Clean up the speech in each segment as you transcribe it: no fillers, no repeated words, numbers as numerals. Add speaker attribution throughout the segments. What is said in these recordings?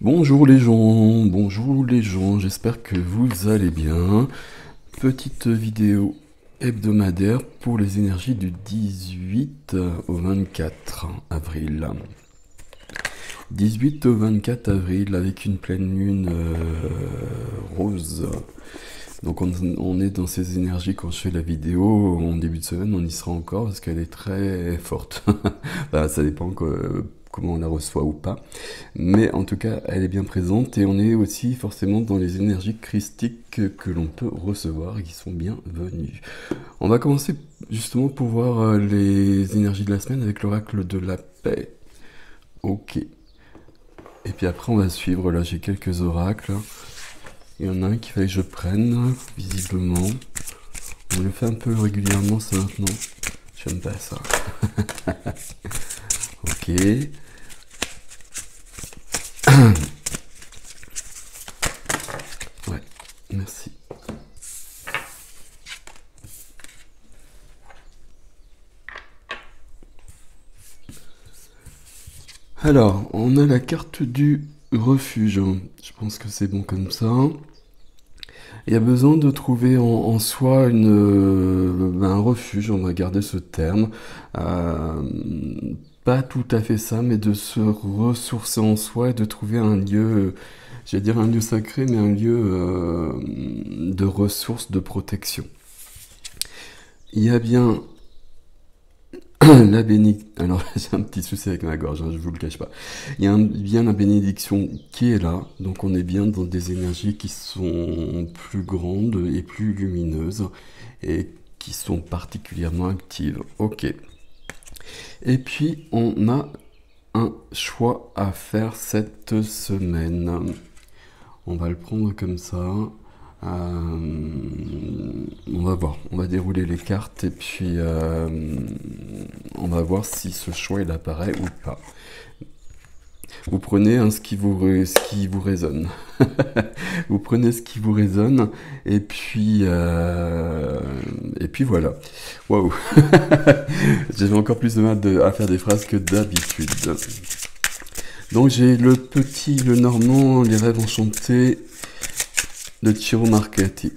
Speaker 1: Bonjour les gens, j'espère que vous allez bien. Petite vidéo hebdomadaire pour les énergies du 18 au 24 avril. 18 au 24 avril avec une pleine lune rose. Donc on est dans ces énergies quand je fais la vidéo en début de semaine, on y sera encore parce qu'elle est très forte. Bah, ça dépend comment on la reçoit ou pas. Mais en tout cas, elle est bien présente et on est aussi forcément dans les énergies christiques que l'on peut recevoir et qui sont bienvenues. On va commencer justement pour voir les énergies de la semaine avec l'oracle de la paix. Ok. Et puis après, on va suivre. Là, j'ai quelques oracles. Il y en a un qu'il fallait que je prenne, visiblement. On le fait un peu régulièrement, ça maintenant. J'aime pas ça. Ok. Ouais, merci. Alors, on a la carte du refuge. Je pense que c'est bon comme ça. Il y a besoin de trouver en soi un refuge, on va garder ce terme. Euh, Pas tout à fait ça, mais de se ressourcer en soi et de trouver un lieu, j'allais dire un lieu sacré, mais un lieu de ressources, de protection. Il y a bien la bénédiction. Alors, j'ai un petit souci avec ma gorge, hein, je vous le cache pas. Il y a bien la bénédiction qui est là, donc on est bien dans des énergies qui sont plus grandes et plus lumineuses et qui sont particulièrement actives. Ok. Et puis, on a un choix à faire cette semaine. On va le prendre comme ça. On va voir, on va dérouler les cartes et puis on va voir si ce choix il apparaît ou pas. Vous prenez ce qui vous résonne. Vous prenez ce qui vous résonne et puis voilà. Waouh. J'avais encore plus de mal à faire des phrases que d'habitude. Donc j'ai le normand, les rêves enchantés de Ciro Marchetti.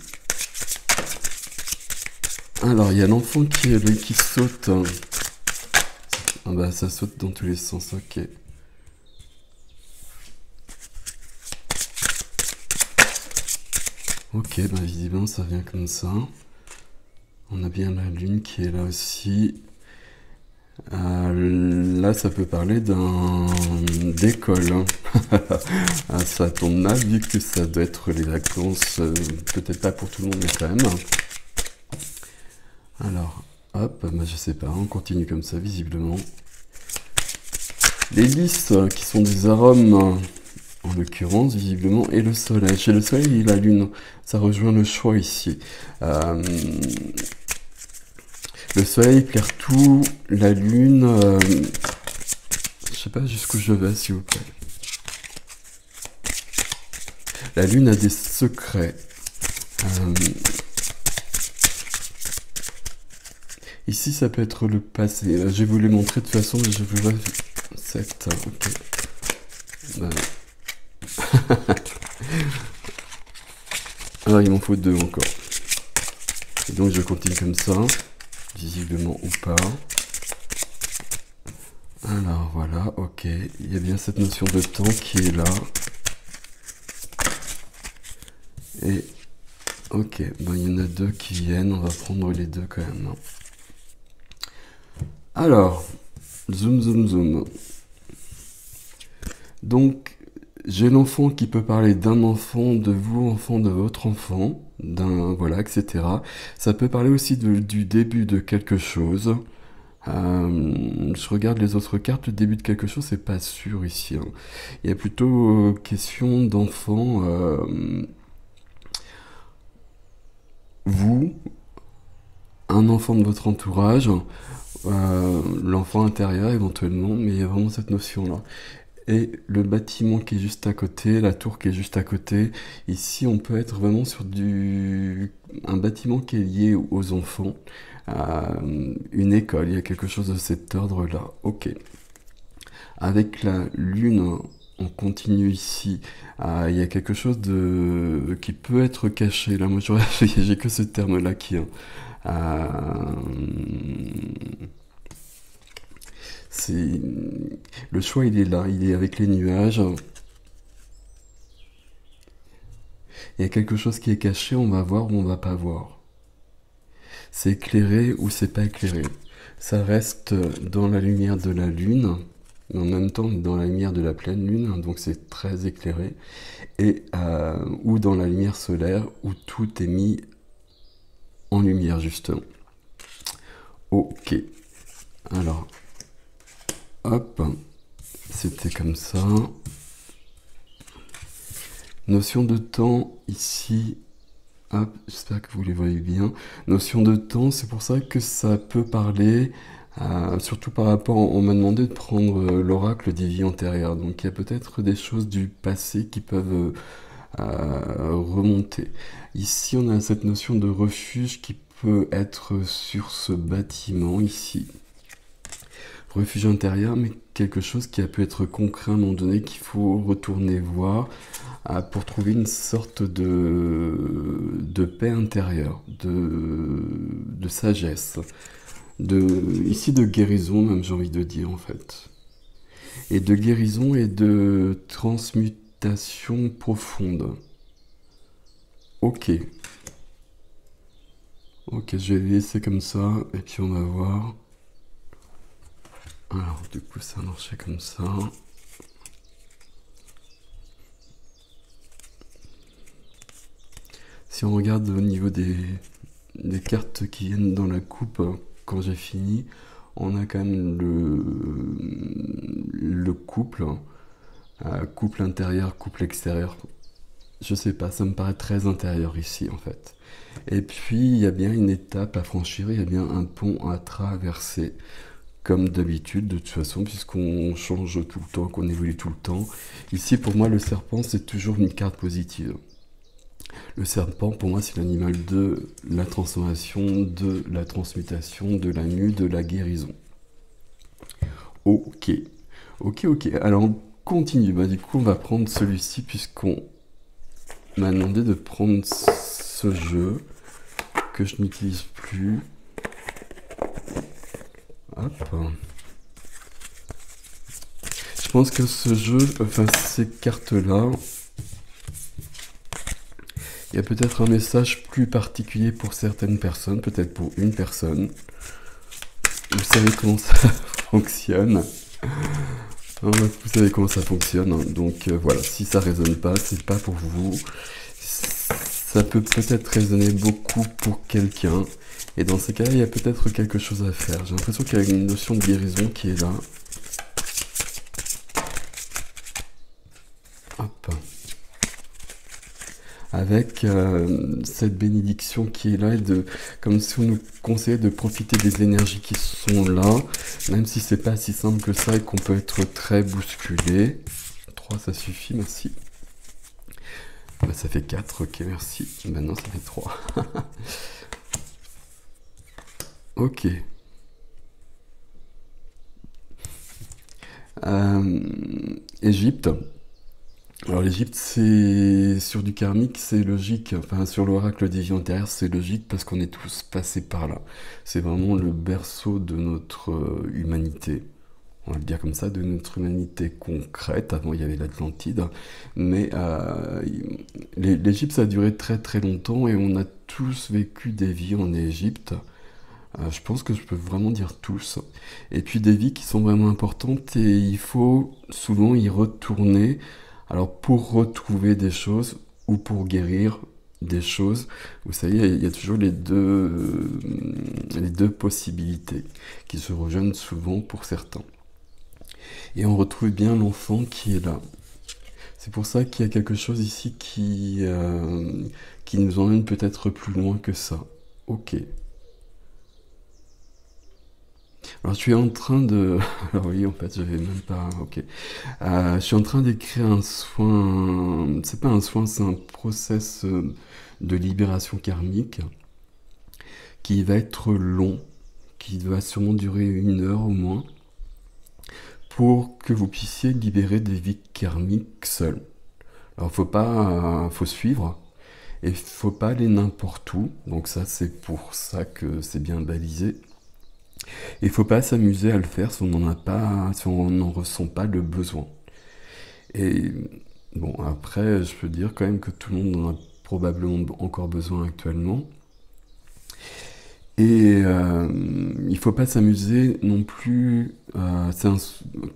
Speaker 1: Alors, il y a l'enfant qui saute. Ah bah, ça saute dans tous les sens, ok. Ok, bah visiblement ça vient comme ça. On a bien la lune qui est là aussi. Là, ça peut parler d'école. Hein. Ça tombe mal, vu que ça doit être les vacances, peut-être pas pour tout le monde, mais quand même. Alors, hop, bah, je sais pas, on continue comme ça, visiblement. Les lys, qui sont des arômes, en l'occurrence, visiblement, et le soleil. Chez le soleil et la lune, ça rejoint le choix ici. Le soleil éclaire tout, la lune... je sais pas jusqu'où je vais, s'il vous plaît. La lune a des secrets. Ici, ça peut être le passé. Je vais vous les montrer de toute façon, mais je vous vois... 7, ok. Alors, il m'en faut 2 encore. Et donc, je continue comme ça. Visiblement ou pas. Alors voilà, ok. Il y a bien cette notion de temps qui est là. Et ok, ben, il y en a 2 qui viennent. On va prendre les 2 quand même. Alors, zoom, zoom, zoom. Donc, j'ai l'enfant qui peut parler d'un enfant, de vous, enfant, de votre enfant, voilà, etc. Ça peut parler aussi du début de quelque chose. Je regarde les autres cartes, le début de quelque chose, c'est pas sûr ici. Hein. Il y a plutôt question d'enfant. Vous, un enfant de votre entourage, l'enfant intérieur éventuellement, mais il y a vraiment cette notion-là. Et le bâtiment qui est juste à côté, la tour qui est juste à côté, ici on peut être vraiment sur un bâtiment qui est lié aux enfants, une école, il y a quelque chose de cet ordre-là. Ok. Avec la lune On continue ici. Il y a quelque chose qui peut être caché. Là, moi, j'ai que ce terme-là qui... Euh, c'est... Le choix, il est là. Il est avec les nuages. Il y a quelque chose qui est caché, on va voir ou on va pas voir. C'est éclairé ou c'est pas éclairé. Ça reste dans la lumière de la lune, mais en même temps dans la lumière de la pleine lune, donc c'est très éclairé, ou dans la lumière solaire où tout est mis en lumière justement. Ok, alors, hop, c'était comme ça. Notion de temps ici. Hop, j'espère que vous les voyez bien. Notion de temps, c'est pour ça que ça peut parler, surtout par rapport, on m'a demandé de prendre l'oracle des vies antérieures. Donc il y a peut-être des choses du passé qui peuvent remonter. Ici, on a cette notion de refuge qui peut être sur ce bâtiment ici. Refuge intérieur, mais quelque chose qui a pu être concret à un moment donné, qu'il faut retourner voir pour trouver une sorte de paix intérieure, de sagesse, ici de guérison même, j'ai envie de dire en fait. Et de guérison et de transmutation profonde. Ok. Ok, je vais laisser comme ça, et puis on va voir. Alors, du coup, ça marchait comme ça. Si on regarde au niveau des cartes qui viennent dans la coupe, quand j'ai fini, on a quand même le couple, couple intérieur, couple extérieur. Je sais pas, ça me paraît très intérieur ici en fait. Et puis il y a bien une étape à franchir, il y a bien un pont à traverser. Comme d'habitude, de toute façon, puisqu'on change tout le temps, qu'on évolue tout le temps. Ici, pour moi, le serpent, c'est toujours une carte positive. Le serpent, pour moi, c'est l'animal de la transformation, de la transmutation, de la nue, de la guérison. Ok. Ok, ok. Alors, on continue. Bah, du coup, on va prendre celui-ci, puisqu'on m'a demandé de prendre ce jeu que je n'utilise plus. Hop. Je pense que ce jeu, enfin ces cartes-là, il y a peut-être un message plus particulier pour certaines personnes, peut-être pour une personne. Vous savez comment ça fonctionne. Vous savez comment ça fonctionne. Hein. Donc voilà, si ça résonne pas, c'est pas pour vous. Ça peut peut-être résonner beaucoup pour quelqu'un. Et dans ces cas-là, il y a peut-être quelque chose à faire. J'ai l'impression qu'il y a une notion de guérison qui est là. Hop. Avec cette bénédiction qui est là, comme si on nous conseillait de profiter des énergies qui sont là, même si c'est pas si simple que ça et qu'on peut être très bousculé. 3, ça suffit, merci. Bah, ça fait 4, ok, merci. Maintenant, ça fait 3. Ok. Égypte. Alors l'Égypte, c'est sur du karmique, c'est logique. Enfin, sur l'oracle des vies antérieures, c'est logique parce qu'on est tous passés par là. C'est vraiment le berceau de notre humanité. On va le dire comme ça, de notre humanité concrète. Avant, il y avait l'Atlantide. Mais l'Égypte, ça a duré très très longtemps et on a tous vécu des vies en Égypte. Je pense que je peux vraiment dire tous. Et puis des vies qui sont vraiment importantes et il faut souvent y retourner. Alors pour retrouver des choses ou pour guérir des choses, vous savez, il y a toujours les deux possibilités qui se rejoignent souvent pour certains. Et on retrouve bien l'enfant qui est là. C'est pour ça qu'il y a quelque chose ici qui nous emmène peut-être plus loin que ça. Ok. Alors je suis en train de... Alors oui, en fait, j'avais même pas... Ok. Je suis en train d'écrire un soin... C'est pas un soin, c'est un process de libération karmique qui va être long, qui va sûrement durer 1 heure au moins, pour que vous puissiez libérer des vies karmiques seuls. Alors faut suivre et faut pas aller n'importe où. Donc ça c'est pour ça que c'est bien balisé. Et faut pas s'amuser à le faire si on n'en a pas, si on n'en ressent pas le besoin. Et bon après je peux dire quand même que tout le monde en a probablement encore besoin actuellement. Et il faut pas s'amuser non plus.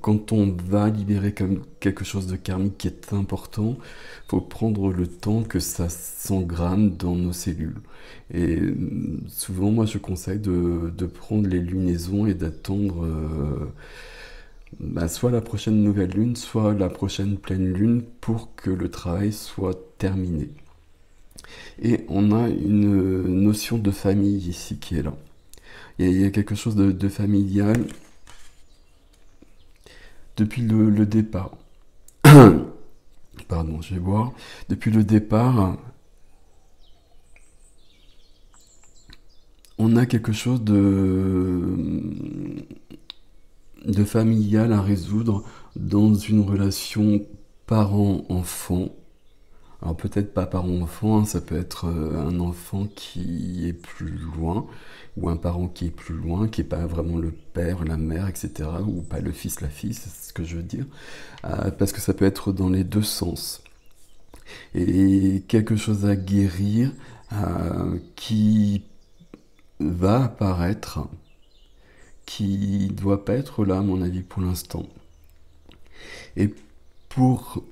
Speaker 1: Quand on va libérer comme quelque chose de karmique qui est important, faut prendre le temps que ça s'engramme dans nos cellules. Et souvent, moi, je conseille de prendre les lunaisons et d'attendre soit la prochaine nouvelle lune, soit la prochaine pleine lune pour que le travail soit terminé. Et on a une notion de famille ici qui est là. Il y a quelque chose de familial depuis le départ. Pardon, je vais boire. Depuis le départ, on a quelque chose de familial à résoudre dans une relation parent-enfant. Alors peut-être pas parent-enfant, hein, ça peut être un enfant qui est plus loin, ou un parent qui est plus loin, qui n'est pas vraiment le père, la mère, etc., ou pas le fils, la fille, c'est ce que je veux dire, parce que ça peut être dans les deux sens. Et quelque chose à guérir qui va apparaître, qui ne doit pas être là, à mon avis, pour l'instant. Et pour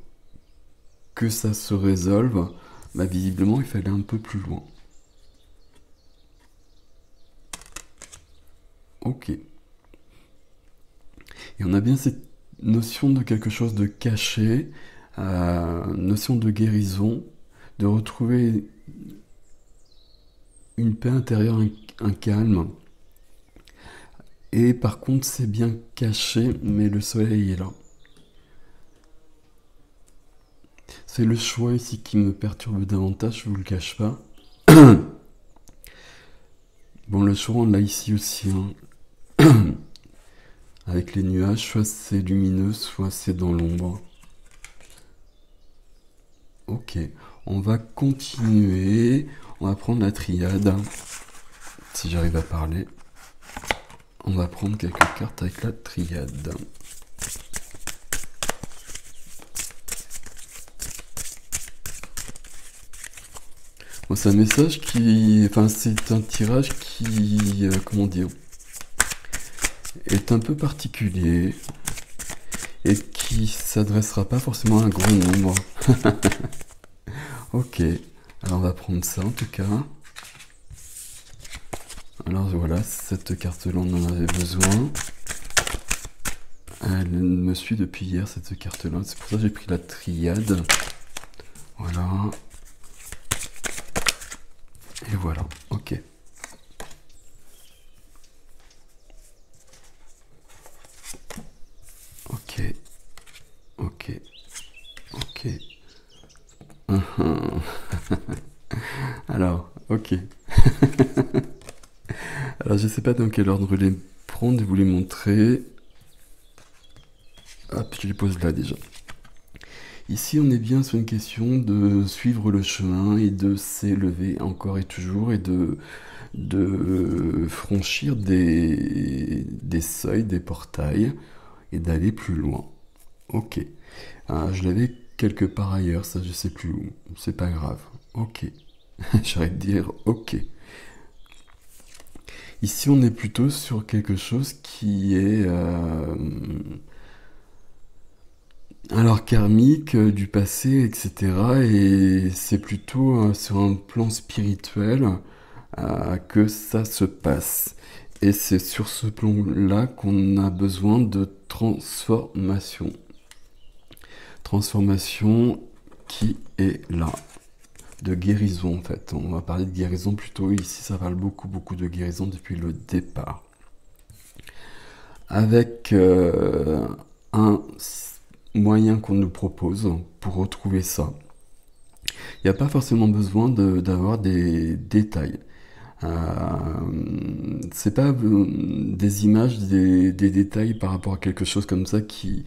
Speaker 1: que ça se résolve, visiblement, il fallait un peu plus loin. Ok. Et on a bien cette notion de quelque chose de caché, notion de guérison, de retrouver une paix intérieure, un calme. Et par contre, c'est bien caché, mais le soleil est là. C'est le choix ici qui me perturbe davantage, je vous le cache pas. Bon, le choix, on l'a ici aussi. Hein. Avec les nuages, soit c'est lumineux, soit c'est dans l'ombre. Ok, on va continuer. On va prendre la triade. Si j'arrive à parler. On va prendre quelques cartes avec la triade. Bon, c'est un message qui... Enfin, c'est un tirage qui... comment dire, est un peu particulier et qui s'adressera pas forcément à un grand nombre. Ok, alors on va prendre ça en tout cas. Alors voilà, cette carte-là, on en avait besoin. Elle me suit depuis hier, cette carte-là. C'est pour ça que j'ai pris la triade. Voilà. Et voilà, ok. Ok. Ok. Ok. Alors, ok. Alors, je sais pas dans quel ordre les prendre et vous les montrer. Hop, je les pose là déjà. Ici, on est bien sur une question de suivre le chemin et de s'élever encore et toujours et de franchir des seuils, des portails et d'aller plus loin. Ok. Je l'avais quelque part ailleurs, ça je sais plus où. C'est pas grave. Ok. J'arrête de dire ok. Ici, on est plutôt sur quelque chose qui est... alors karmique, du passé, etc. Et c'est plutôt sur un plan spirituel que ça se passe. Et c'est sur ce plan-là qu'on a besoin de transformation. Transformation qui est là. De guérison en fait. On va parler de guérison plutôt. Ici, ça parle beaucoup de guérison depuis le départ. Avec un moyen qu'on nous propose pour retrouver ça. Il n'y a pas forcément besoin d'avoir des détails. C'est pas des images, des détails par rapport à quelque chose comme ça qui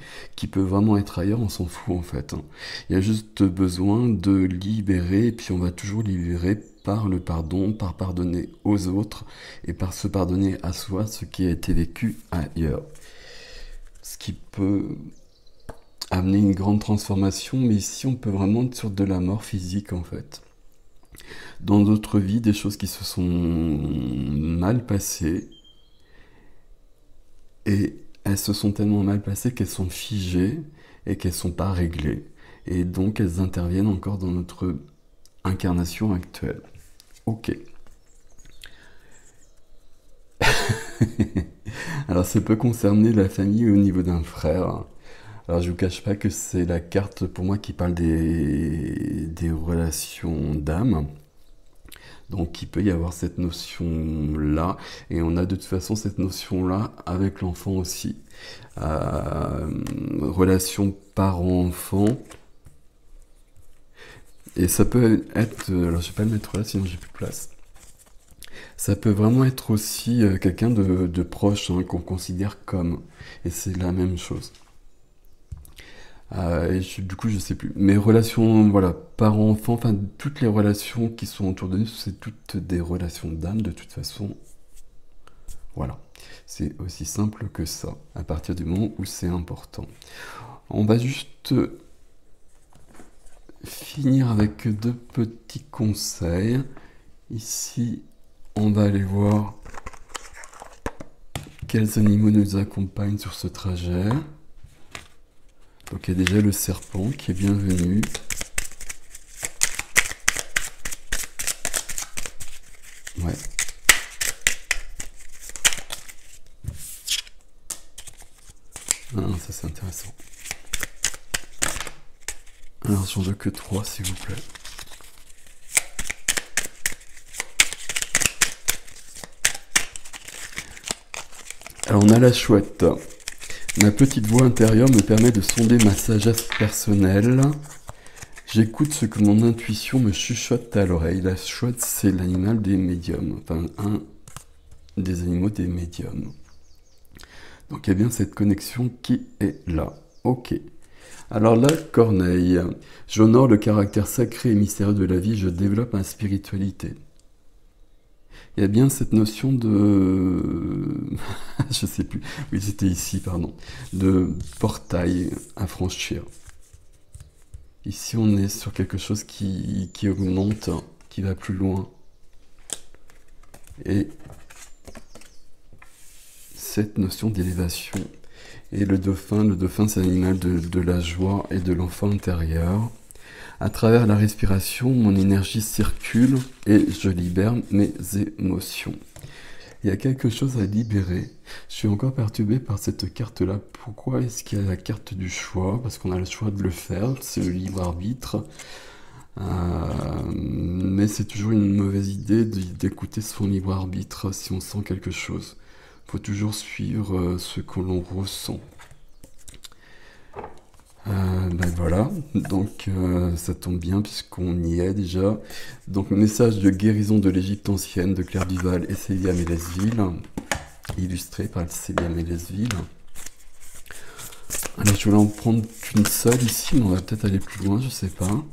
Speaker 1: peut vraiment être ailleurs, on s'en fout en fait, hein. Il y a juste besoin de libérer, et puis on va toujours libérer par le pardon, par pardonner aux autres, et par se pardonner à soi ce qui a été vécu ailleurs. Ce qui peut amener une grande transformation, mais ici on peut vraiment être sur de la mort physique en fait. Dans d'autres vies, des choses qui se sont mal passées, et elles se sont tellement mal passées qu'elles sont figées et qu'elles ne sont pas réglées. Et donc elles interviennent encore dans notre incarnation actuelle. Ok. Alors ça peut concerner la famille au niveau d'un frère. Alors je vous cache pas que c'est la carte pour moi qui parle des relations d'âme. Donc il peut y avoir cette notion-là, et on a de toute façon cette notion-là avec l'enfant aussi. Relation parent-enfant, et ça peut être, alors je vais pas le mettre là sinon j'ai plus de place. Ça peut vraiment être aussi quelqu'un de proche, hein, qu'on considère comme, et c'est la même chose. Du coup, je sais plus. Mes relations, voilà, parents-enfants, enfin, toutes les relations qui sont autour de nous, c'est toutes des relations d'âme, de toute façon. Voilà. C'est aussi simple que ça, à partir du moment où c'est important. On va juste finir avec deux petits conseils. Ici, on va aller voir quels animaux nous accompagnent sur ce trajet. Donc il y a déjà le serpent qui est bienvenu. Ouais. Ah, ça c'est intéressant. Alors j'en veux que 3 s'il vous plaît. Alors on a la chouette. Ma petite voix intérieure me permet de sonder ma sagesse personnelle. J'écoute ce que mon intuition me chuchote à l'oreille. La chouette, c'est l'animal des médiums. Enfin, un des animaux des médiums. Donc il y a bien cette connexion qui est là. Ok. Alors la corneille. J'honore le caractère sacré et mystérieux de la vie. Je développe ma spiritualité. Il y a bien cette notion de... je sais plus. Oui, c'était ici, pardon. De portail à franchir. Ici, on est sur quelque chose qui augmente, qui va plus loin. Et cette notion d'élévation. Et le dauphin, c'est l'animal de la joie et de l'enfant intérieur. À travers la respiration, mon énergie circule et je libère mes émotions. Il y a quelque chose à libérer. Je suis encore perturbé par cette carte-là. Pourquoi est-ce qu'il y a la carte du choix? Parce qu'on a le choix de le faire, c'est le libre arbitre. Mais c'est toujours une mauvaise idée d'écouter son libre arbitre si on sent quelque chose. Il faut toujours suivre ce que l'on ressent. Ben voilà, donc ça tombe bien puisqu'on y est déjà. Donc message de guérison de l'Égypte ancienne de Claire Duval et Célia Mélesville, illustré par Célia Mélesville. Alors je voulais en prendre qu'une seule ici, mais on va peut-être aller plus loin, je sais pas.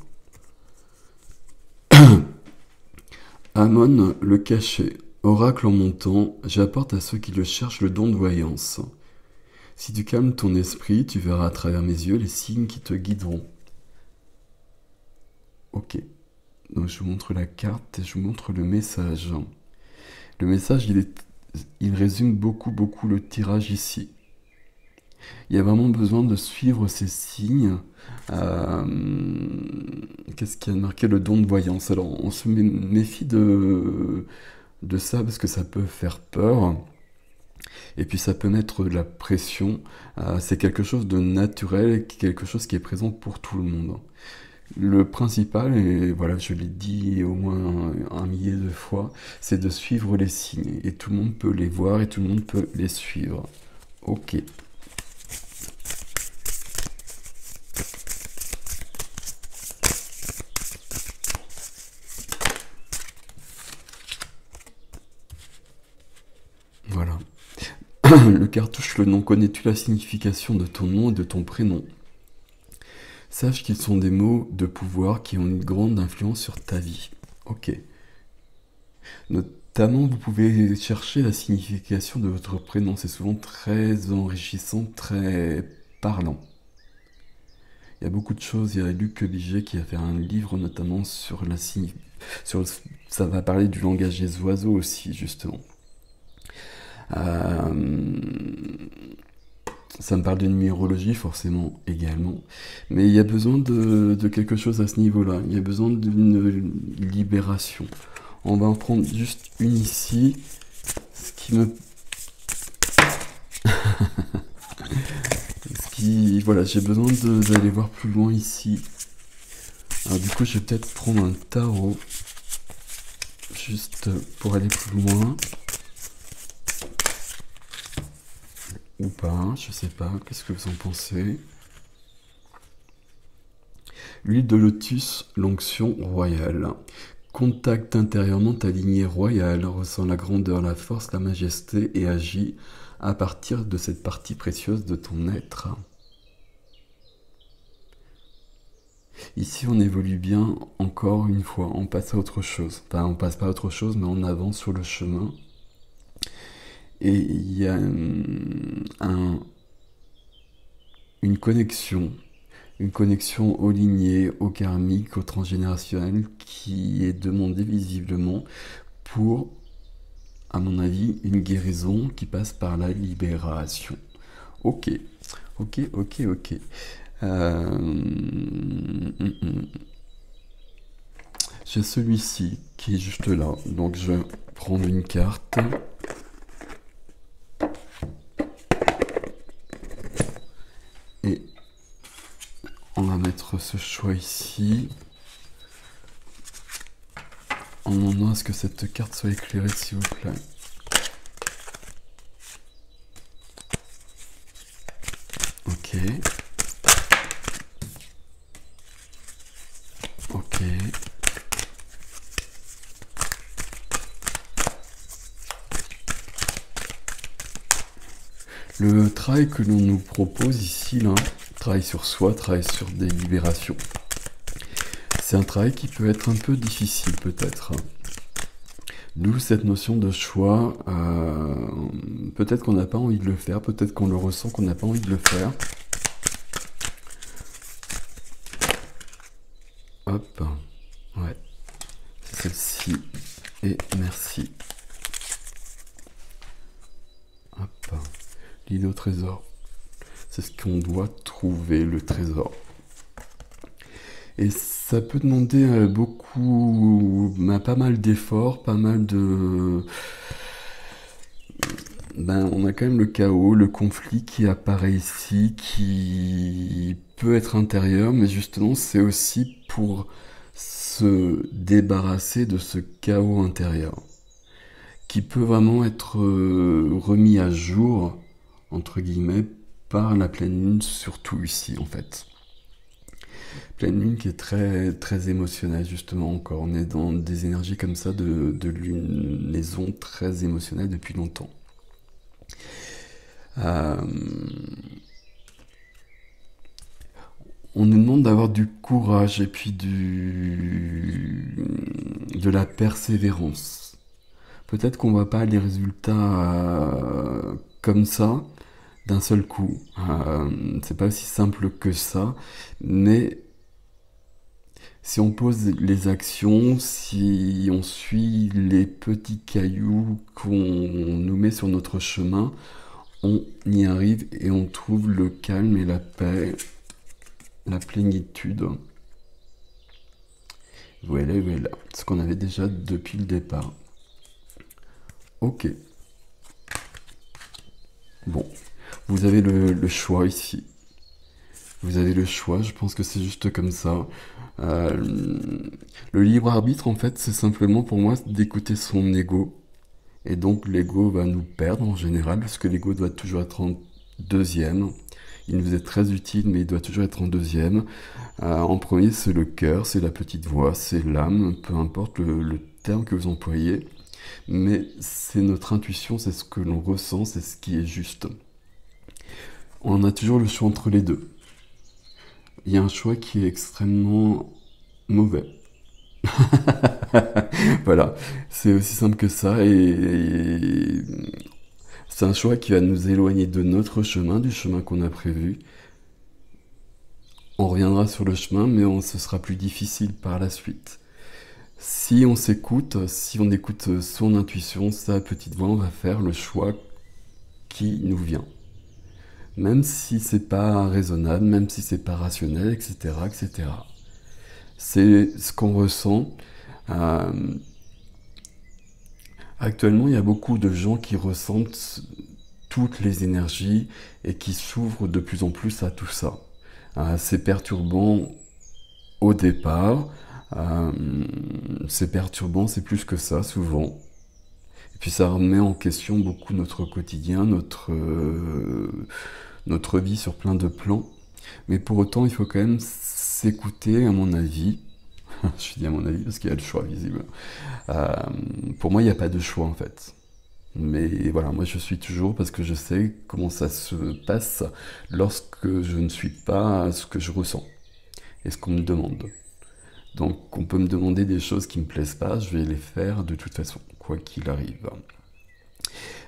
Speaker 1: Amon le cachet, oracle en montant, j'apporte à ceux qui le cherchent le don de voyance. Si tu calmes ton esprit, tu verras à travers mes yeux les signes qui te guideront. Ok. Donc je vous montre la carte et je vous montre le message. Le message, il résume beaucoup le tirage ici. Il y a vraiment besoin de suivre ces signes. Qu'est-ce qu'il y a de marqué? Le don de voyance. Alors on se méfie de ça parce que ça peut faire peur. Et puis ça peut mettre de la pression. C'est quelque chose de naturel, quelque chose qui est présent pour tout le monde. Le principal, et voilà, je l'ai dit au moins un millier de fois, c'est de suivre les signes. Et tout le monde peut les voir et tout le monde peut les suivre. Ok. Le cartouche, le nom. Connais-tu la signification de ton nom et de ton prénom? Sache qu'ils sont des mots de pouvoir qui ont une grande influence sur ta vie. Ok. Notamment, vous pouvez chercher la signification de votre prénom. C'est souvent très enrichissant, très parlant. Il y a beaucoup de choses. Il y a Luc Liget qui a fait un livre notamment sur la ça va parler du langage des oiseaux aussi, justement. Euh, Ça me parle de numérologie forcément également, mais il y a besoin de quelque chose à ce niveau-là, il y a besoin d'une libération. On va en prendre juste une ici, ce qui me... Voilà, j'ai besoin d'aller voir plus loin ici. Alors du coup, je vais peut-être prendre un tarot, juste pour aller plus loin. Ou pas, je sais pas, qu'est-ce que vous en pensez? L'huile de lotus, l'onction royale. Contacte intérieurement ta lignée royale, ressens la grandeur, la force, la majesté et agis à partir de cette partie précieuse de ton être. Ici, on évolue bien encore une fois, on passe à autre chose. Enfin, on passe pas à autre chose, mais on avance sur le chemin. Et il y a une connexion aux lignées, au karmique, au transgénérationnel qui est demandée visiblement pour, à mon avis, une guérison qui passe par la libération. Ok. J'ai celui-ci qui est juste là, donc je vais prendre une carte. Et on va mettre ce choix ici. En demandant à ce que cette carte soit éclairée, s'il vous plaît. Ok. Le travail que l'on nous propose ici, là, travail sur soi, travail sur des libérations, c'est un travail qui peut être un peu difficile peut-être. D'où cette notion de choix. Peut-être qu'on n'a pas envie de le faire, peut-être qu'on le ressent qu'on n'a pas envie de le faire. Hop, ouais, c'est celle-ci, et merci. Hop, l'île au trésor, c'est ce qu'on doit trouver, le trésor. Et ça peut demander beaucoup, pas mal d'efforts, pas mal de... on a quand même le chaos, le conflit qui apparaît ici, qui peut être intérieur, mais justement c'est aussi pour se débarrasser de ce chaos intérieur, qui peut vraiment être remis à jour, entre guillemets, par la pleine lune, surtout ici en fait. Pleine lune qui est très, très émotionnelle, justement, encore. On est dans des énergies comme ça de lunaison très émotionnelle depuis longtemps. On nous demande d'avoir du courage et puis de la persévérance. Peut-être qu'on ne voit pas les résultats comme ça, d'un seul coup. C'est pas aussi simple que ça, mais si on pose les actions, si on suit les petits cailloux qu'on nous met sur notre chemin, on y arrive et on trouve le calme et la paix, la plénitude. Voilà, ce qu'on avait déjà depuis le départ. Ok. Bon, vous avez le choix ici. Vous avez le choix, je pense que c'est juste comme ça. Le libre arbitre, en fait, c'est simplement pour moi d'écouter son ego. Et donc l'ego va nous perdre en général, parce que l'ego doit toujours être en deuxième. Il nous est très utile, mais il doit toujours être en deuxième. En premier, c'est le cœur, c'est la petite voix, c'est l'âme, peu importe le terme que vous employez. Mais c'est notre intuition, c'est ce que l'on ressent, c'est ce qui est juste. On a toujours le choix entre les deux. Il y a un choix qui est extrêmement mauvais. Voilà, c'est aussi simple que ça et c'est un choix qui va nous éloigner de notre chemin, du chemin qu'on a prévu. On reviendra sur le chemin, mais ce sera plus difficile par la suite. Si on s'écoute, si on écoute son intuition, sa petite voix, on va faire le choix qui nous vient. Même si c'est pas raisonnable, même si c'est pas rationnel, etc., etc. C'est ce qu'on ressent. Euh, Actuellement, il y a beaucoup de gens qui ressentent toutes les énergies et qui s'ouvrent de plus en plus à tout ça. C'est perturbant au départ, euh, c'est perturbant, c'est plus que ça souvent. Et puis ça remet en question beaucoup notre quotidien, notre vie sur plein de plans. Mais pour autant, il faut quand même s'écouter, à mon avis. Je dis à mon avis parce qu'il y a le choix visible. Euh, pour moi, il n'y a pas de choix en fait. Mais voilà, moi je suis toujours parce que je sais comment ça se passe lorsque je ne suis pas ce que je ressens et ce qu'on me demande. Donc on peut me demander des choses qui me plaisent pas, je vais les faire de toute façon, quoi qu'il arrive.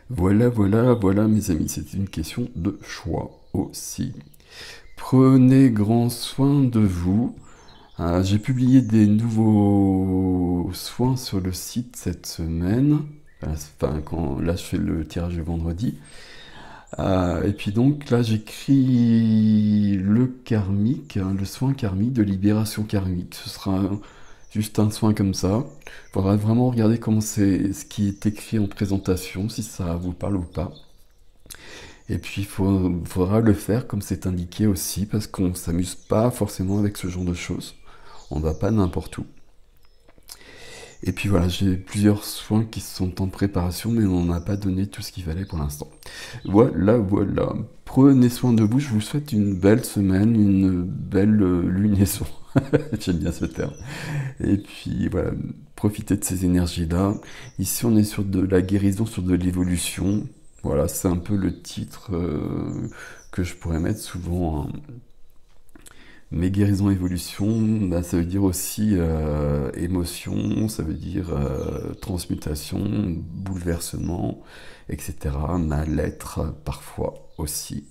Speaker 1: Voilà, voilà, voilà mes amis, c'est une question de choix aussi. Prenez grand soin de vous. J'ai publié des nouveaux soins sur le site cette semaine. Enfin, là, je fais le tirage le vendredi. Et puis donc, là, j'écris le karmique, hein, le soin karmique de libération karmique. Ce sera juste un soin comme ça. Il faudra vraiment regarder comment c'est ce qui est écrit en présentation, si ça vous parle ou pas. Et puis, faudra le faire comme c'est indiqué aussi, parce qu'on ne s'amuse pas forcément avec ce genre de choses. On ne va pas n'importe où. Et puis voilà, j'ai plusieurs soins qui sont en préparation, mais on n'a pas donné tout ce qu'il fallait pour l'instant. Voilà, voilà. Prenez soin de vous, je vous souhaite une belle semaine, une belle lunaison. J'aime bien ce terme. Et puis voilà, profitez de ces énergies-là. Ici, on est sur de la guérison, sur de l'évolution. Voilà, c'est un peu le titre que je pourrais mettre souvent, hein. Mais guérison, évolution, bah, ça veut dire aussi émotion, ça veut dire transmutation, bouleversement, etc. Mal-être parfois aussi.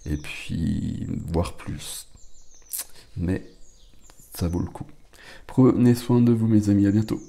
Speaker 1: Et puis, voire plus. Mais ça vaut le coup. Prenez soin de vous mes amis, à bientôt.